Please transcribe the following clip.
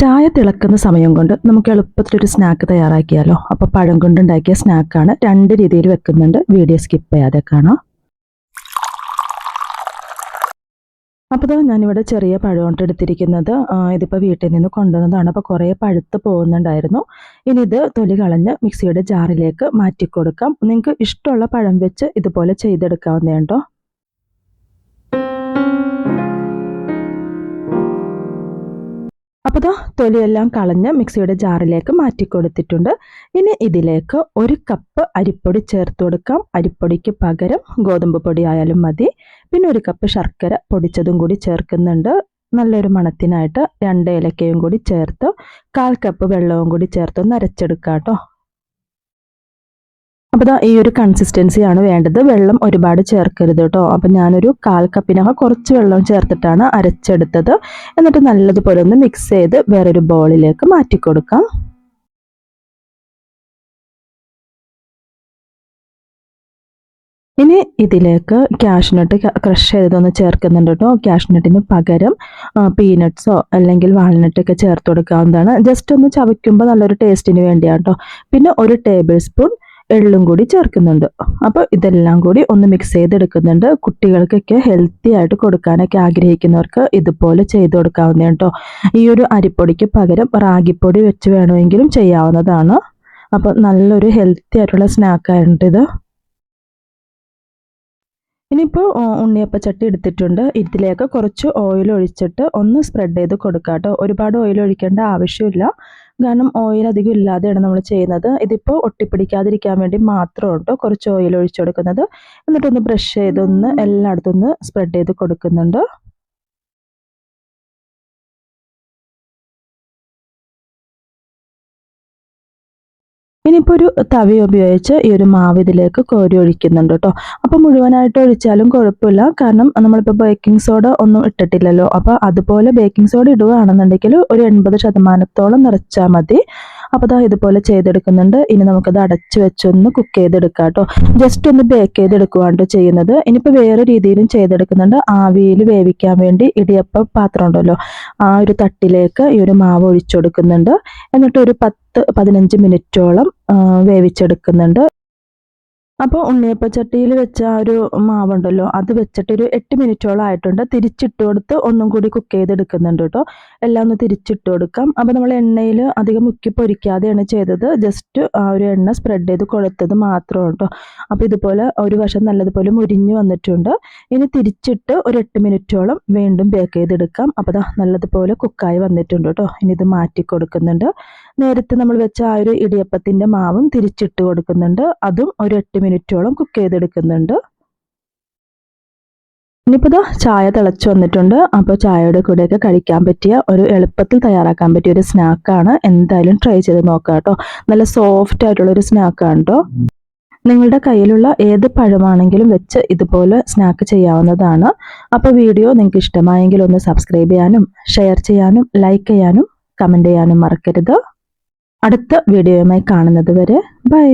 ചായ തിളക്കുന്ന സമയം കൊണ്ട് നമുക്ക് എളുപ്പത്തിലൊരു സ്നാക്ക് തയ്യാറാക്കിയാലോ. അപ്പോൾ പഴം കൊണ്ടുണ്ടാക്കിയ സ്നാക്കാണ്. 2 രീതിയിൽ വെക്കുന്നുണ്ട്. വീഡിയോ സ്കിപ്പ് ചെയ്യാതെ കാണാം. അപ്പോൾ ഞാനിവിടെ ചെറിയ പഴം എടുത്തിരിക്കുന്നത്. ഇതിപ്പോൾ വീട്ടിൽ നിന്ന് കൊണ്ടുവന്നതാണ്. അപ്പോൾ കുറേ പഴുത്ത് പോകുന്നുണ്ടായിരുന്നു. ഇനി ഇത് തൊലി കളഞ്ഞ് മിക്സിയുടെ ജാറിലേക്ക് മാറ്റി കൊടുക്കാം. നിങ്ങൾക്ക് ഇഷ്ടമുള്ള പഴം വെച്ച് ഇതുപോലെ ചെയ്തെടുക്കാവുന്നതുണ്ടോ. അപ്പോൾ തൊലിയെല്ലാം കളഞ്ഞ് മിക്സിയുടെ ജാറിലേക്ക് മാറ്റി കൊടുത്തിട്ടുണ്ട്. ഇനി ഇതിലേക്ക് 1 കപ്പ് അരിപ്പൊടി ചേർത്ത് കൊടുക്കാം. അരിപ്പൊടിക്ക് പകരം ഗോതമ്പ് പൊടി ആയാലും മതി. പിന്നെ 1 കപ്പ് ശർക്കര പൊടിച്ചതും കൂടി ചേർക്കുന്നുണ്ട്. നല്ലൊരു മണത്തിനായിട്ട് 2 ഏലക്കയും കൂടി ചേർത്ത് 1/4 കപ്പ് വെള്ളവും കൂടി ചേർത്ത് ഒന്ന് അരച്ചെടുക്കാം കേട്ടോ. അപ്പോൾ ഈ ഒരു കൺസിസ്റ്റൻസിയാണ് വേണ്ടത്. വെള്ളം ഒരുപാട് ചേർക്കരുത് കേട്ടോ. അപ്പം ഞാനൊരു 1/4 കപ്പിനകം കുറച്ച് വെള്ളം ചേർത്തിട്ടാണ് അരച്ചെടുത്തത്. എന്നിട്ട് നല്ലതുപോലെ ഒന്ന് മിക്സ് ചെയ്ത് വേറൊരു ബൗളിലേക്ക് മാറ്റി കൊടുക്കാം. ഇനി ഇതിലേക്ക് കാഷ്നട്ട് ക്രഷ് ചെയ്തതൊന്ന് ചേർക്കുന്നുണ്ട് കേട്ടോ. കാഷ്നട്ടിന് പകരം പീനട്ട്സോ അല്ലെങ്കിൽ വാൾനട്ടൊക്കെ ചേർത്ത് കൊടുക്കാവുന്നതാണ്. ജസ്റ്റ് ഒന്ന് ചവയ്ക്കുമ്പോൾ നല്ലൊരു ടേസ്റ്റിന് വേണ്ടിയാണ് കേട്ടോ. പിന്നെ 1 ടേബിൾ സ്പൂൺ എള്ളും കൂടി ചേർക്കുന്നുണ്ട്. അപ്പോൾ ഇതെല്ലാം കൂടി ഒന്ന് മിക്സ് ചെയ്തെടുക്കുന്നുണ്ട്. കുട്ടികൾക്കൊക്കെ ഹെൽത്തി ആയിട്ട് കൊടുക്കാനൊക്കെ ആഗ്രഹിക്കുന്നവർക്ക് ഇതുപോലെ ചെയ്ത് കൊടുക്കാവുന്നതാണ് കേട്ടോ. ഈ ഒരു അരിപ്പൊടിക്ക് പകരം റാഗിപ്പൊടി വെച്ച് വേണമെങ്കിലും ചെയ്യാവുന്നതാണ്. അപ്പോൾ നല്ലൊരു ഹെൽത്തി ആയിട്ടുള്ള സ്നാക്കായിട്ട് ഇത്. ഇനിയിപ്പോൾ ഉണ്ണിയപ്പച്ചട്ടി എടുത്തിട്ടുണ്ട്. ഇതിലേക്ക് കുറച്ച് ഓയിൽ ഒഴിച്ചിട്ട് ഒന്ന് സ്പ്രെഡ് ചെയ്ത് കൊടുക്കാം കേട്ടോ. ഒരുപാട് ഓയിൽ ഒഴിക്കേണ്ട ആവശ്യമില്ല. കാരണം ഓയിൽ അധികം ഇല്ലാതെയാണ് നമ്മൾ ചെയ്യുന്നത്. ഇതിപ്പോൾ ഒട്ടിപ്പിടിക്കാതിരിക്കാൻ വേണ്ടി മാത്രമാണ് കുറച്ച് ഓയിൽ ഒഴിച്ചു കൊടുക്കുന്നത്. എന്നിട്ടൊന്ന് ബ്രഷ് ചെയ്തൊന്ന് എല്ലായിടത്തും ഒന്ന് സ്പ്രെഡ് ചെയ്ത് കൊടുക്കുന്നുണ്ട്. ഇനിയിപ്പോൾ ഒരു തവി ഉപയോഗിച്ച് ഈ ഒരു മാവ് ഇതിലേക്ക് കോരി ഒഴിക്കുന്നുണ്ട് കേട്ടോ. അപ്പോൾ മുഴുവനായിട്ട് ഒഴിച്ചാലും കുഴപ്പമില്ല. കാരണം നമ്മളിപ്പോൾ ബേക്കിംഗ് സോഡ ഒന്നും ഇട്ടിട്ടില്ലല്ലോ. അപ്പോൾ അതുപോലെ ബേക്കിംഗ് സോഡ ഇടുകയാണെന്നുണ്ടെങ്കിൽ ഒരു 80% നിറച്ചാൽ മതി. അപ്പോൾ ഇതുപോലെ ചെയ്തെടുക്കുന്നുണ്ട്. ഇനി നമുക്കത് അടച്ച് വെച്ചൊന്ന് കുക്ക് ചെയ്തെടുക്കാം കേട്ടോ. ജസ്റ്റ് ഒന്ന് ബേക്ക് ചെയ്തെടുക്കുകയാണ് ചെയ്യുന്നത്. ഇനിയിപ്പോൾ വേറെ രീതിയിലും ചെയ്തെടുക്കുന്നുണ്ട്. ആവിയിൽ വേവിക്കാൻ വേണ്ടി ഇടിയപ്പം പാത്രം ഉണ്ടല്ലോ, ആ ഒരു തട്ടിലേക്ക് ഈ ഒരു മാവ് ഒഴിച്ചു കൊടുക്കുന്നുണ്ട്. എന്നിട്ട് ഒരു 10-15 മിനിറ്റോളം വേവിച്ചെടുക്കുന്നുണ്ട്. അപ്പോൾ ഉണ്ണിയപ്പച്ചട്ടിയിൽ വെച്ച ആ ഒരു മാവുണ്ടല്ലോ, അത് വെച്ചിട്ട് ഒരു 8 മിനിറ്റോളം ആയിട്ടുണ്ട്. തിരിച്ചിട്ട് കൊടുത്ത് ഒന്നും കൂടി കുക്ക് ചെയ്തെടുക്കുന്നുണ്ട് കേട്ടോ. എല്ലാം ഒന്ന് തിരിച്ചിട്ട് കൊടുക്കാം. അപ്പോൾ നമ്മൾ എണ്ണയിൽ അധികം മുക്കി പൊരിക്കാതെയാണ് ചെയ്തത്. ജസ്റ്റ് ആ ഒരു എണ്ണ സ്പ്രെഡ് ചെയ്ത് കൊടുത്തത് മാത്രം കേട്ടോ. അപ്പോൾ ഇതുപോലെ ഒരു വശം നല്ലതുപോലെ മുരിഞ്ഞ് വന്നിട്ടുണ്ട്. ഇനി തിരിച്ചിട്ട് ഒരു 8 മിനിറ്റോളം വീണ്ടും ബേക്ക് ചെയ്തെടുക്കാം. അപ്പോൾ നല്ലതുപോലെ കുക്കായി വന്നിട്ടുണ്ട് കേട്ടോ. ഇനി ഇത് മാറ്റി കൊടുക്കുന്നുണ്ട്. നേരത്തെ നമ്മൾ വെച്ച ആ ഒരു ഇടിയപ്പത്തിൻ്റെ മാവും തിരിച്ചിട്ട് കൊടുക്കുന്നുണ്ട്. അതും ഒരു 8 മിനിറ്റോളം കുക്ക് ചെയ്തെടുക്കുന്നുണ്ട്. ഇനിയിപ്പോൾ ചായ തിളച്ച് വന്നിട്ടുണ്ട്. അപ്പോൾ ചായയുടെ കൂടെയൊക്കെ കഴിക്കാൻ പറ്റിയ ഒരു എളുപ്പത്തിൽ തയ്യാറാക്കാൻ പറ്റിയ ഒരു സ്നാക്കാണ്. എന്തായാലും ട്രൈ ചെയ്ത് നോക്കാം കേട്ടോ. നല്ല സോഫ്റ്റ് ആയിട്ടുള്ളൊരു സ്നാക്കാണ് കേട്ടോ. നിങ്ങളുടെ കയ്യിലുള്ള ഏത് പഴമാണെങ്കിലും വെച്ച് ഇതുപോലെ സ്നാക്ക് ചെയ്യാവുന്നതാണ്. അപ്പോൾ വീഡിയോ നിങ്ങൾക്ക് ഇഷ്ടമായെങ്കിൽ ഒന്ന് സബ്സ്ക്രൈബ് ചെയ്യാനും ഷെയർ ചെയ്യാനും ലൈക്ക് ചെയ്യാനും കമൻറ്റ് ചെയ്യാനും മറക്കരുത്. അടുത്ത വീഡിയോയുമായി കാണുന്നത് വരെ ബൈ.